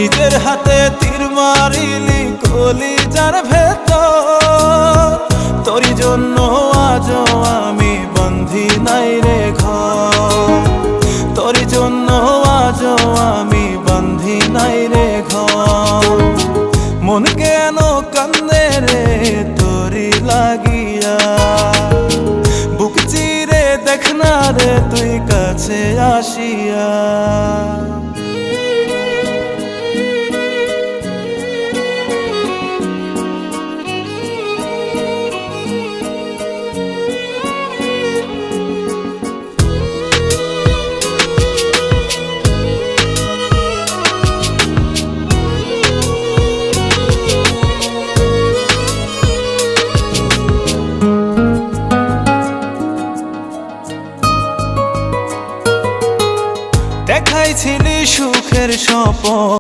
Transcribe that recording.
নিজের হাতে তীর মারিলি কলিজার ভেতর, তোরই জন্য আজও আমি বন্ধি নাই রে ঘর, তোরই জন্য আজও আমি বন্ধি নাই রে ঘর। মন কেন কান্দে রে তোরি লাগিয়া, বুক চিরে দেখ না রে তুই কাছে আসিয়া।